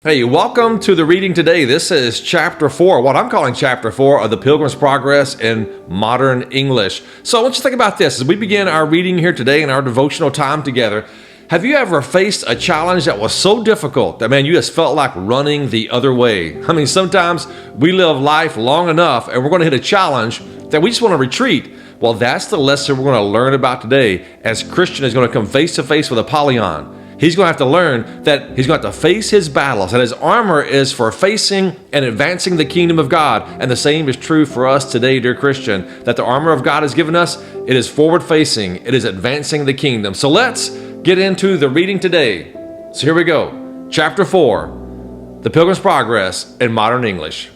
Hey, welcome to the reading today. This is chapter 4, what I'm calling chapter 4 of the Pilgrim's Progress in Modern English. So I want you to think about this as we begin our reading here today in our devotional time together. Have you ever faced a challenge that was so difficult that, man, you just felt like running the other way? I mean, sometimes we live life long enough and we're going to hit a challenge that we just want to retreat. Well, that's the lesson we're going to learn about today as Christian is going to come face to face with Apollyon. He's going to have to learn that he's going to have to face his battles, and his armor is for facing and advancing the kingdom of God. And the same is true for us today, dear Christian, that the armor of God has given us, it is forward-facing, it is advancing the kingdom. So let's get into the reading today. So here we go. Chapter 4, The Pilgrim's Progress in Modern English.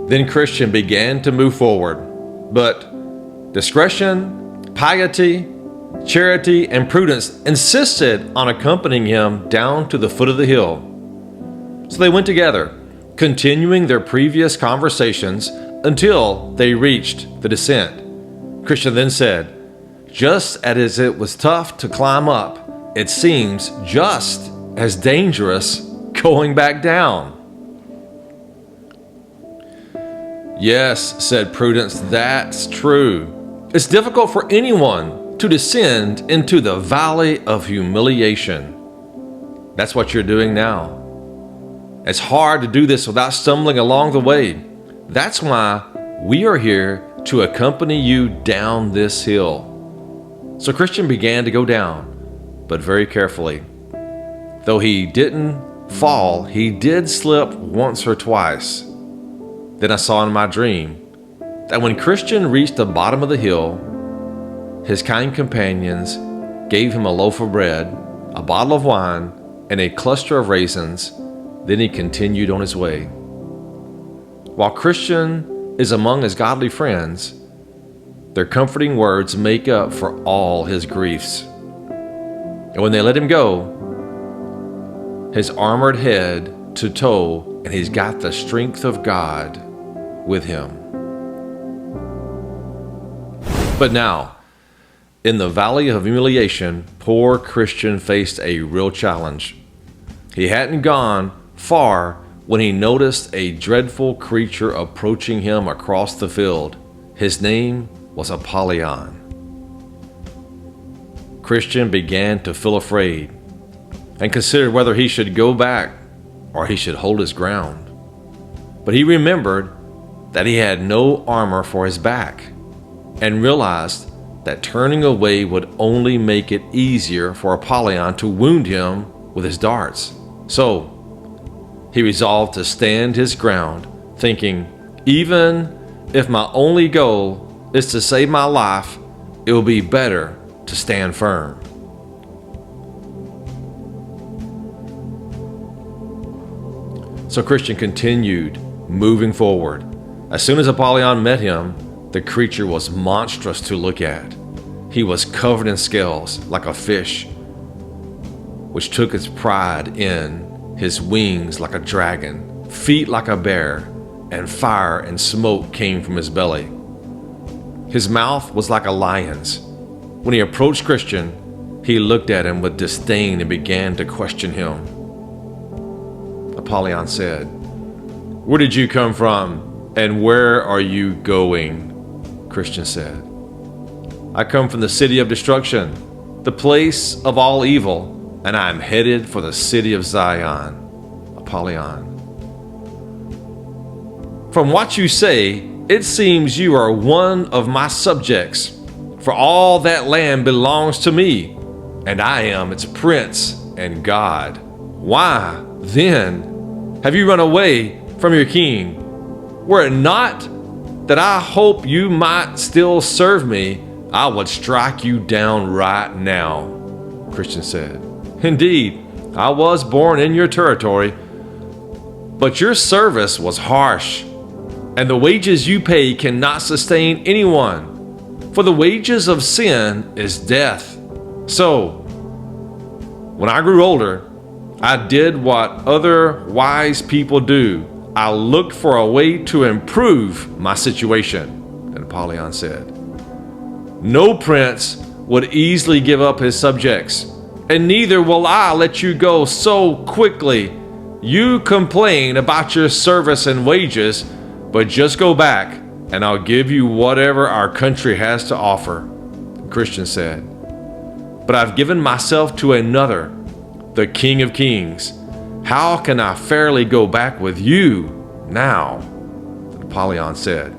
Then Christian began to move forward, but discretion, piety, charity, and prudence insisted on accompanying him down to the foot of the hill. So they went together, continuing their previous conversations until they reached the descent. Christian then said, "Just as it was tough to climb up, it seems just as dangerous going back down." "Yes," said Prudence, "that's true. It's difficult for anyone to descend into the valley of humiliation." That's what you're doing now. It's hard to do this without stumbling along the way. That's why we are here to accompany you down this hill. So Christian began to go down, but very carefully. Though he didn't fall, he did slip once or twice. Then I saw in my dream that when Christian reached the bottom of the hill, his kind companions gave him a loaf of bread, a bottle of wine, and a cluster of raisins. Then he continued on his way. While Christian is among his godly friends, their comforting words make up for all his griefs. And when they let him go, his armored head to toe, and he's got the strength of God with him. But now, in the valley of humiliation, poor Christian faced a real challenge. He hadn't gone far when he noticed a dreadful creature approaching him across the field. His name was Apollyon. Christian began to feel afraid and considered whether he should go back or he should hold his ground. But he remembered that he had no armor for his back and realized that turning away would only make it easier for Apollyon to wound him with his darts. So he resolved to stand his ground, thinking, even if my only goal is to save my life, it will be better to stand firm. So Christian continued moving forward. As soon as Apollyon met him, the creature was monstrous to look at. He was covered in scales like a fish, which took its pride in his wings like a dragon, feet like a bear, and fire and smoke came from his belly. His mouth was like a lion's. When he approached Christian, he looked at him with disdain and began to question him. Apollyon said, "Where did you come from, and where are you going?" Christian said, "I come from the city of destruction, the place of all evil, and I am headed for the city of Zion." Apollyon, "From what you say, it seems you are one of my subjects, for all that land belongs to me, and I am its prince and God. Why, then, have you run away from your king? Were it not that I hope you might still serve me, I would strike you down right now." Christian said, "Indeed, I was born in your territory, but your service was harsh, and the wages you pay cannot sustain anyone, for the wages of sin is death. So, when I grew older, I did what other wise people do. I looked for a way to improve my situation." And Apollyon said, "No prince would easily give up his subjects, and neither will I let you go so quickly. You complain about your service and wages, but just go back and I'll give you whatever our country has to offer." The Christian said, "But I've given myself to another, the King of Kings. How can I fairly go back with you now?" Apollyon said,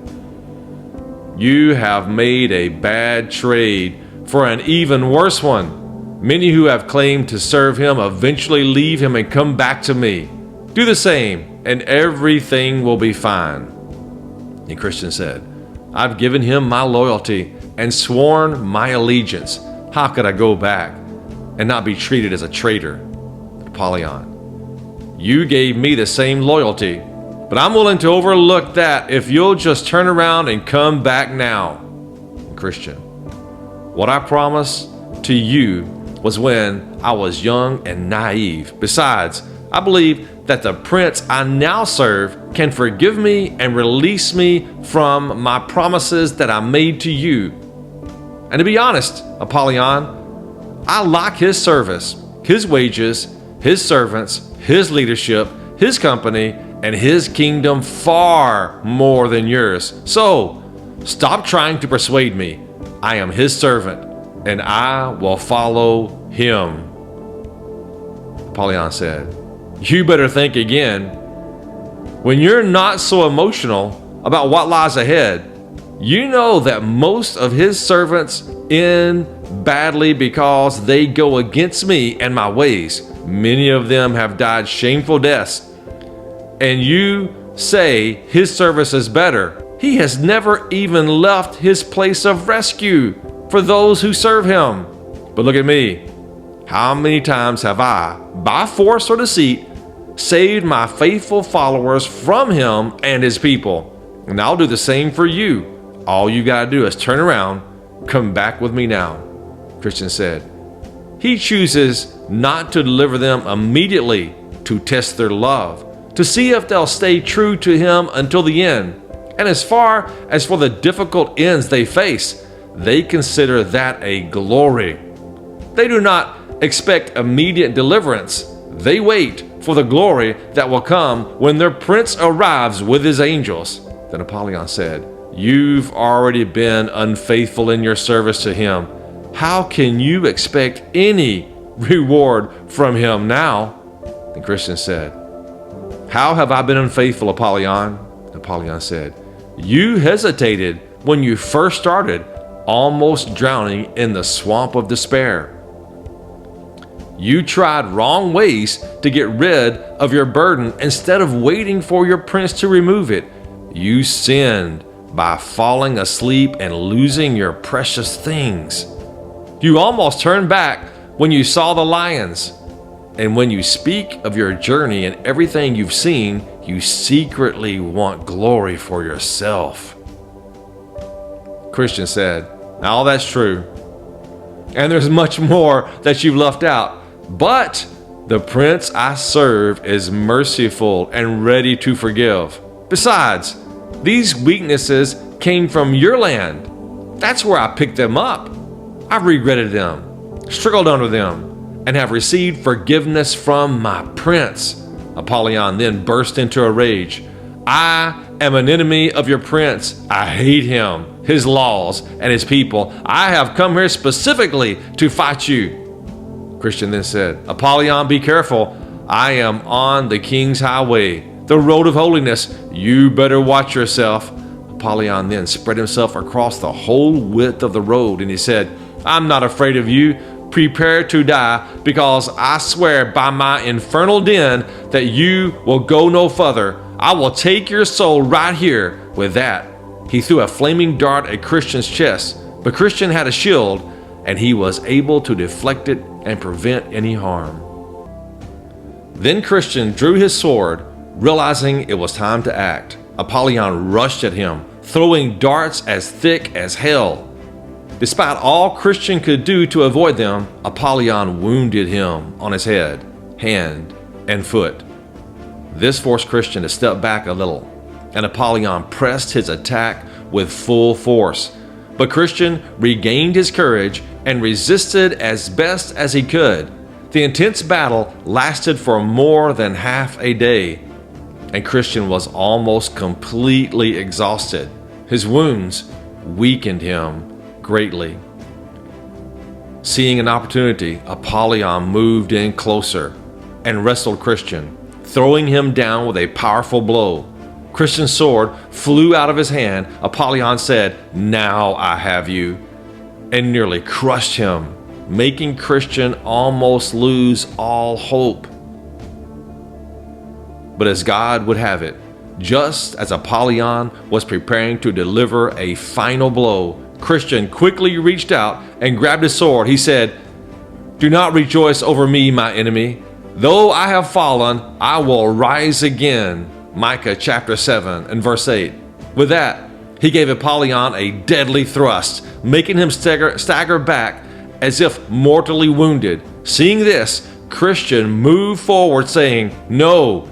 "You have made a bad trade for an even worse one. Many who have claimed to serve him eventually leave him and come back to me. Do the same, and everything will be fine." The Christian said, "I've given him my loyalty and sworn my allegiance. How could I go back and not be treated as a traitor?" Apollyon, "You gave me the same loyalty, but I'm willing to overlook that if you'll just turn around and come back now." Christian, "What I promised to you was when I was young and naive. Besides, I believe that the prince I now serve can forgive me and release me from my promises that I made to you. And to be honest, Apollyon, I like his service, his wages, his servants, his leadership, his company, and his kingdom far more than yours. So, stop trying to persuade me. I am his servant, and I will follow him." Apollyon said, "You better think again. When you're not so emotional about what lies ahead, you know that most of his servants end badly because they go against me and my ways. Many of them have died shameful deaths. And you say his service is better. He has never even left his place of rescue for those who serve him. But look at me. How many times have I, by force or deceit, saved my faithful followers from him and his people? And I'll do the same for you. All you gotta do is turn around, come back with me now." Christian said, "He chooses not to deliver them immediately to test their love, to see if they'll stay true to him until the end. And as far as for the difficult ends they face, they consider that a glory. They do not expect immediate deliverance. They wait for the glory that will come when their prince arrives with his angels." Then Apollyon said, "You've already been unfaithful in your service to him. How can you expect any reward from him now?" The Christian said, "How have I been unfaithful, Apollyon?" Apollyon said, "You hesitated when you first started, almost drowning in the swamp of despair. You tried wrong ways to get rid of your burden instead of waiting for your prince to remove it. You sinned by falling asleep and losing your precious things. You almost turned back when you saw the lions. And when you speak of your journey and everything you've seen, you secretly want glory for yourself." Christian said, "Now all that's true. And there's much more that you've left out. But the prince I serve is merciful and ready to forgive. Besides, these weaknesses came from your land. That's where I picked them up. I've regretted them, struggled under them, and have received forgiveness from my prince." Apollyon then burst into a rage. "I am an enemy of your prince. I hate him, his laws, and his people. I have come here specifically to fight you." Christian then said, "Apollyon, be careful. I am on the king's highway, the road of holiness. You better watch yourself." Apollyon then spread himself across the whole width of the road, and he said, "I'm not afraid of you. Prepare to die, because I swear by my infernal den that you will go no further. I will take your soul right here." With that, he threw a flaming dart at Christian's chest, but Christian had a shield, and he was able to deflect it and prevent any harm. Then Christian drew his sword, realizing it was time to act. Apollyon rushed at him, throwing darts as thick as hell. Despite all Christian could do to avoid them, Apollyon wounded him on his head, hand, and foot. This forced Christian to step back a little, and Apollyon pressed his attack with full force. But Christian regained his courage and resisted as best as he could. The intense battle lasted for more than half a day, and Christian was almost completely exhausted. His wounds weakened him greatly. Seeing an opportunity, Apollyon moved in closer and wrestled Christian, throwing him down with a powerful blow. Christian's sword flew out of his hand. Apollyon said, "Now I have you," and nearly crushed him, making Christian almost lose all hope. But as God would have it, just as Apollyon was preparing to deliver a final blow, Christian quickly reached out and grabbed his sword. He said, "Do not rejoice over me, my enemy. Though I have fallen, I will rise again." Micah chapter 7 and verse 8. With that, he gave Apollyon a deadly thrust, making him stagger back as if mortally wounded. Seeing this, Christian moved forward saying, "No,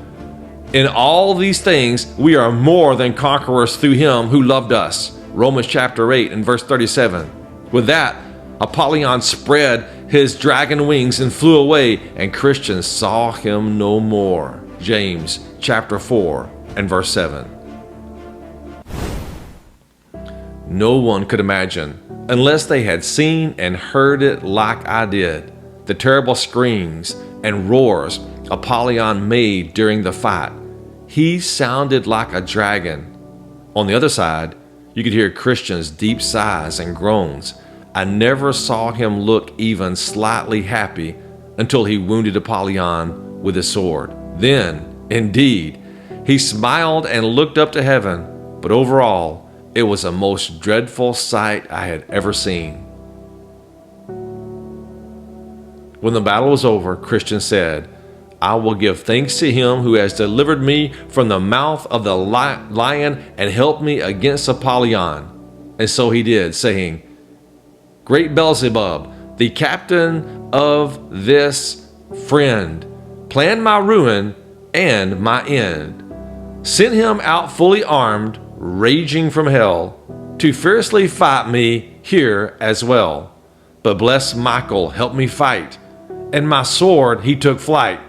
in all these things we are more than conquerors through him who loved us." Romans chapter 8 and verse 37. With that, Apollyon spread his dragon wings and flew away, and Christian saw him no more. James chapter 4 and verse 7. No one could imagine, unless they had seen and heard it like I did, the terrible screams and roars Apollyon made during the fight. He sounded like a dragon. On the other side, you could hear Christian's deep sighs and groans. I never saw him look even slightly happy until he wounded Apollyon with his sword. Then, indeed, he smiled and looked up to heaven, but overall, it was a most dreadful sight I had ever seen. When the battle was over, Christian said, "I will give thanks to him who has delivered me from the mouth of the lion and helped me against Apollyon." And so he did, saying, "Great Beelzebub, the captain of this friend, planned my ruin and my end. Sent him out fully armed, raging from hell, to fiercely fight me here as well. But blessed Michael helped me fight, and my sword he took flight.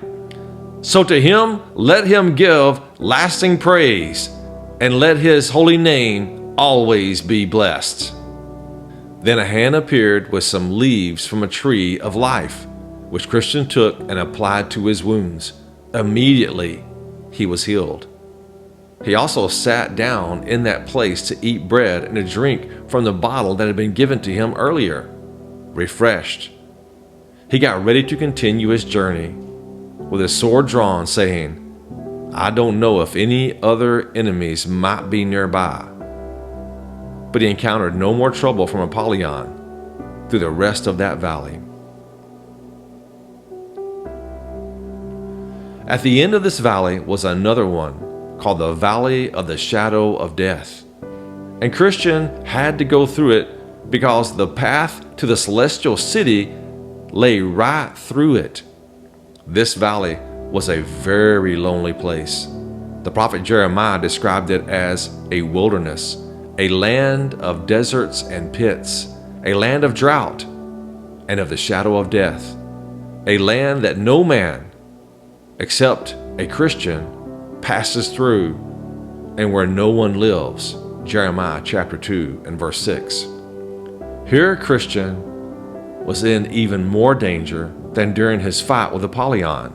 So to him let him give lasting praise, and let his holy name always be blessed." Then a hand appeared with some leaves from a tree of life, which Christian took and applied to his wounds. Immediately he was healed. He also sat down in that place to eat bread and to drink from the bottle that had been given to him earlier. Refreshed, he got ready to continue his journey with his sword drawn, saying, "I don't know if any other enemies might be nearby." But he encountered no more trouble from Apollyon through the rest of that valley. At the end of this valley was another one, called the Valley of the Shadow of Death. And Christian had to go through it because the path to the celestial city lay right through it. This valley was a very lonely place. The prophet Jeremiah described it as a wilderness, a land of deserts and pits, a land of drought and of the shadow of death, a land that no man except a Christian passes through, and where no one lives. Jeremiah chapter 2 and verse 6. Here Christian was in even more danger than during his fight with Apollyon.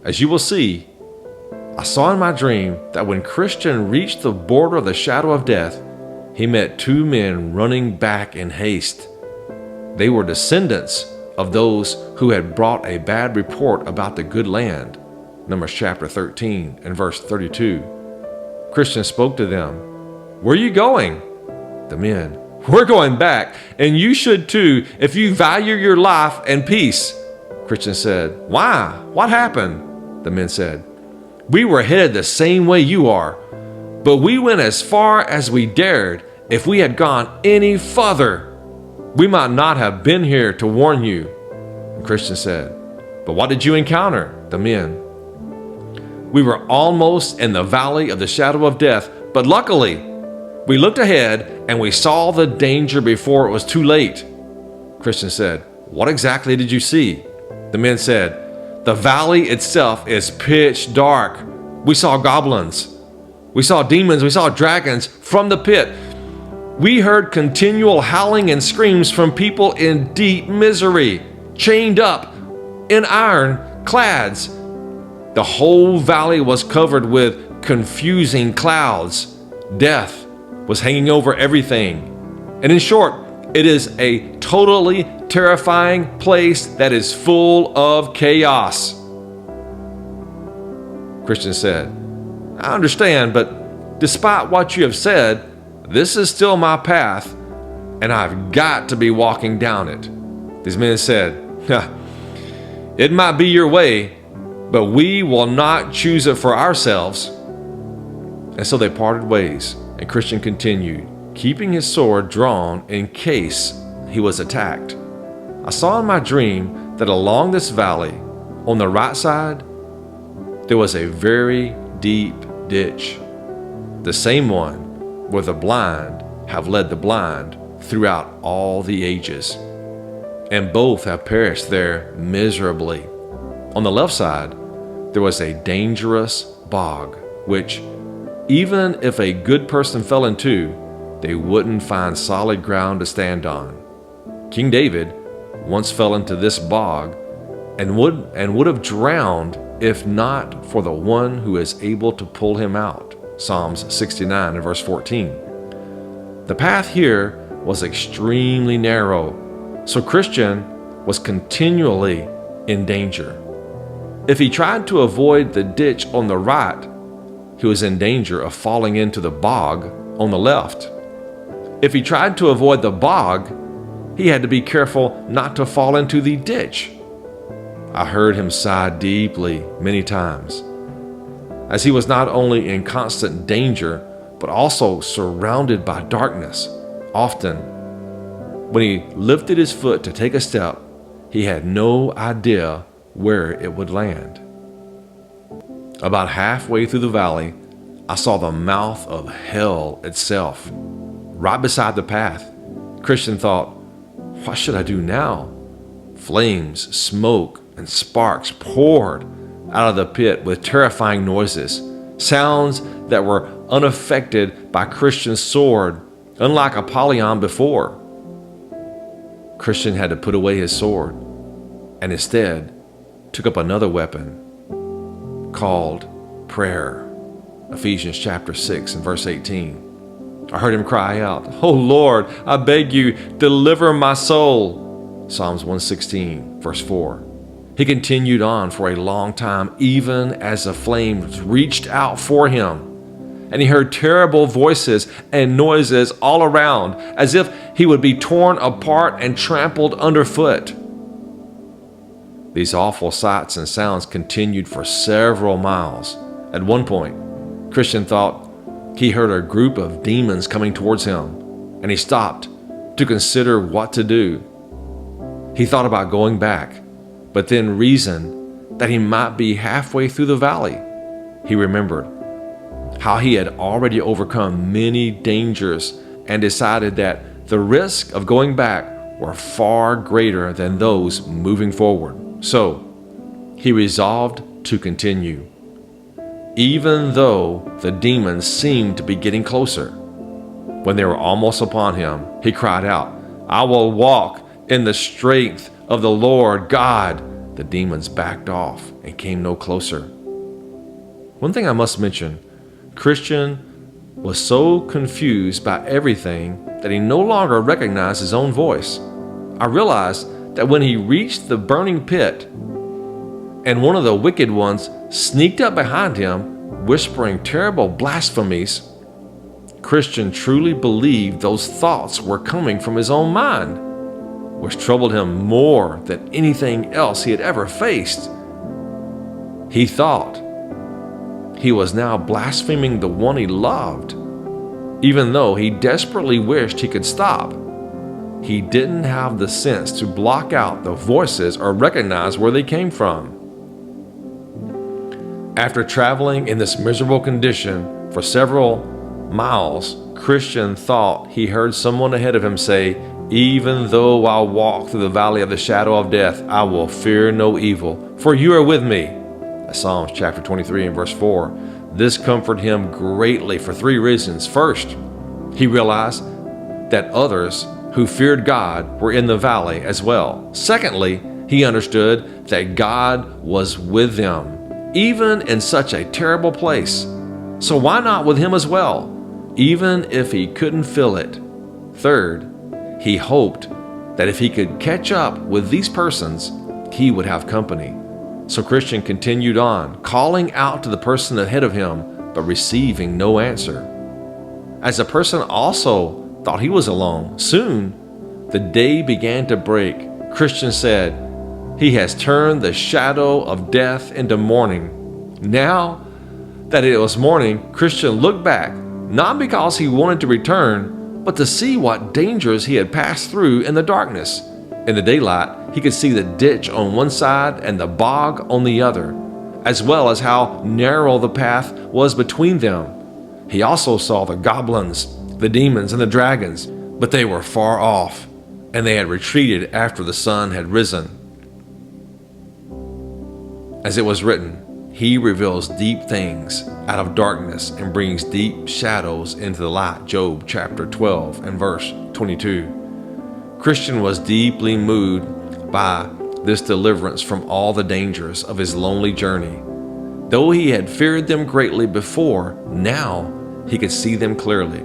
As you will see, I saw in my dream that when Christian reached the border of the shadow of death, he met two men running back in haste. They were descendants of those who had brought a bad report about the good land. Numbers chapter 13 and verse 32. Christian spoke to them. "Where are you going?" The men, "We're going back, and you should too if you value your life and peace." Christian said, "Why? What happened?" The men said, "We were headed the same way you are, but we went as far as we dared. If we had gone any further, we might not have been here to warn you." And Christian said, "But what did you encounter?" The men, "We were almost in the valley of the shadow of death, but luckily we looked ahead and we saw the danger before it was too late." Christian said, "What exactly did you see?" The men said, "The valley itself is pitch dark. We saw goblins. We saw demons. We saw dragons from the pit. We heard continual howling and screams from people in deep misery, chained up in iron clads. The whole valley was covered with confusing clouds. Death was hanging over everything. And in short, it is a totally terrifying place that is full of chaos." Christian said, "I understand, but despite what you have said, this is still my path, and I've got to be walking down it." These men said, "It might be your way, but we will not choose it for ourselves." And so they parted ways, and Christian continued, keeping his sword drawn in case he was attacked. "I saw in my dream that along this valley, on the right side, there was a very deep ditch, the same one where the blind have led the blind throughout all the ages, and both have perished there miserably. On the left side, there was a dangerous bog, which, even if a good person fell into, they wouldn't find solid ground to stand on. King David once fell into this bog and would have drowned if not for the one who is able to pull him out." Psalms 69 and verse 14. The path here was extremely narrow, so Christian was continually in danger. If he tried to avoid the ditch on the right, he was in danger of falling into the bog on the left. If he tried to avoid the bog, he had to be careful not to fall into the ditch. I heard him sigh deeply many times, as he was not only in constant danger, but also surrounded by darkness. Often, when he lifted his foot to take a step, he had no idea where it would land. About halfway through the valley, I saw the mouth of hell itself, right beside the path. Christian thought, "What should I do now?" Flames, smoke, and sparks poured out of the pit with terrifying noises, sounds that were unaffected by Christian's sword, unlike Apollyon before. Christian had to put away his sword and instead took up another weapon called prayer. Ephesians chapter 6 and verse 18. I heard him cry out, "Oh Lord, I beg you, deliver my soul." Psalms 116 verse 4. He continued on for a long time, even as the flames reached out for him, and he heard terrible voices and noises all around, as if he would be torn apart and trampled underfoot. These awful sights and sounds continued for several miles. At one point, Christian thought he heard a group of demons coming towards him, and he stopped to consider what to do. He thought about going back, but then reasoned that he might be halfway through the valley. He remembered how he had already overcome many dangers and decided that the risk of going back were far greater than those moving forward. So he resolved to continue. Even though the demons seemed to be getting closer. When they were almost upon him, he cried out, "I will walk in the strength of the Lord God." The demons backed off and came no closer. One thing I must mention, Christian was so confused by everything that he no longer recognized his own voice. I realized that when he reached the burning pit and one of the wicked ones sneaked up behind him, whispering terrible blasphemies, Christian truly believed those thoughts were coming from his own mind, which troubled him more than anything else he had ever faced. He thought he was now blaspheming the one he loved, even though he desperately wished he could stop. He didn't have the sense to block out the voices or recognize where they came from. After traveling in this miserable condition for several miles, Christian thought he heard someone ahead of him say, Even though I walk through the valley of the shadow of death, I will fear no evil, for you are with me. That's Psalms chapter 23 and verse 4. This comforted him greatly for three reasons. First, he realized that others who feared God were in the valley as well. Secondly, he understood that God was with them, even in such a terrible place. So why not with him as well, even if he couldn't feel it? Third, he hoped that if he could catch up with these persons, he would have company. So Christian continued on, calling out to the person ahead of him, but receiving no answer. As the person also thought he was alone, soon the day began to break. Christian said, "He has turned the shadow of death into morning." Now that it was morning, Christian looked back, not because he wanted to return, but to see what dangers he had passed through in the darkness. In the daylight, he could see the ditch on one side and the bog on the other, as well as how narrow the path was between them. He also saw the goblins, the demons, and the dragons, but they were far off, and they had retreated after the sun had risen. As it was written, He reveals deep things out of darkness and brings deep shadows into the light. Job chapter 12 and verse 22. Christian was deeply moved by this deliverance from all the dangers of his lonely journey. Though he had feared them greatly before, now he could see them clearly,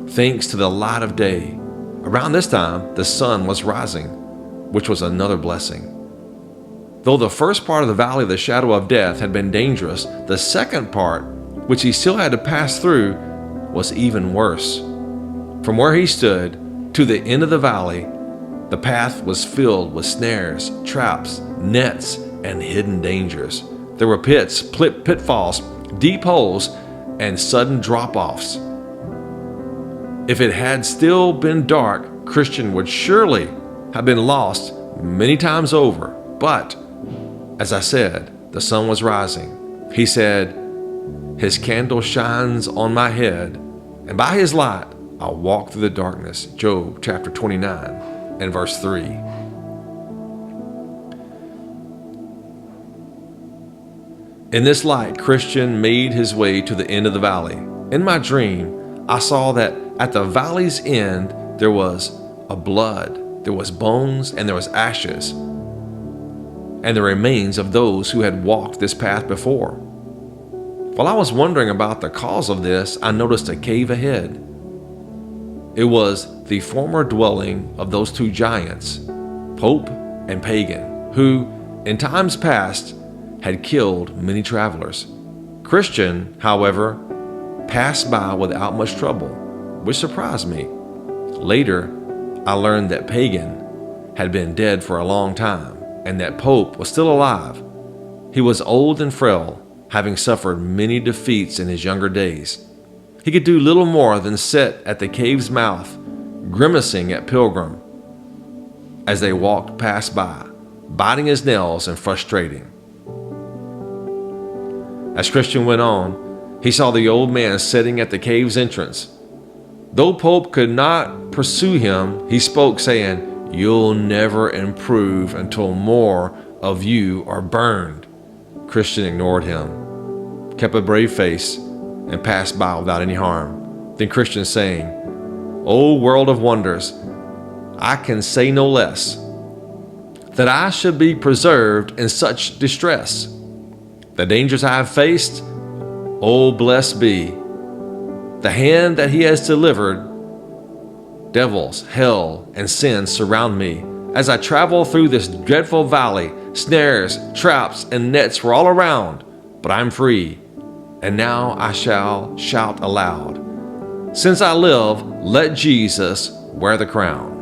thanks to the light of day. Around this time, the sun was rising, which was another blessing. Though the first part of the valley of the shadow of death had been dangerous, the second part, which he still had to pass through, was even worse. From where he stood to the end of the valley, the path was filled with snares, traps, nets, and hidden dangers. There were pits, pitfalls, deep holes, and sudden drop-offs. If it had still been dark, Christian would surely have been lost many times over. But as I said, the sun was rising. He said, His candle shines on my head, and by His light I'll walk through the darkness. Job chapter 29 and verse 3. In this light, Christian made his way to the end of the valley. In my dream, I saw that at the valley's end there was a blood, there was bones, and there was ashes, and the remains of those who had walked this path before. While I was wondering about the cause of this, I noticed a cave ahead. It was the former dwelling of those two giants, Pope and Pagan, who, in times past, had killed many travelers. Christian, however, passed by without much trouble, which surprised me. Later, I learned that Pagan had been dead for a long time, and that Pope was still alive. He was old and frail, having suffered many defeats in his younger days. He could do little more than sit at the cave's mouth, grimacing at Pilgrim as they walked past by, biting his nails and frustrating. As Christian went on, he saw the old man sitting at the cave's entrance. Though Pope could not pursue him, he spoke, saying, "You'll never improve until more of you are burned." Christian ignored him, kept a brave face, and passed by without any harm. Then Christian saying, "O world of wonders, I can say no less, that I should be preserved in such distress. The dangers I have faced, oh blessed be the hand that He has delivered. Devils, hell, and sin surround me. As I travel through this dreadful valley, snares, traps, and nets were all around, but I'm free, and now I shall shout aloud. Since I live, let Jesus wear the crown."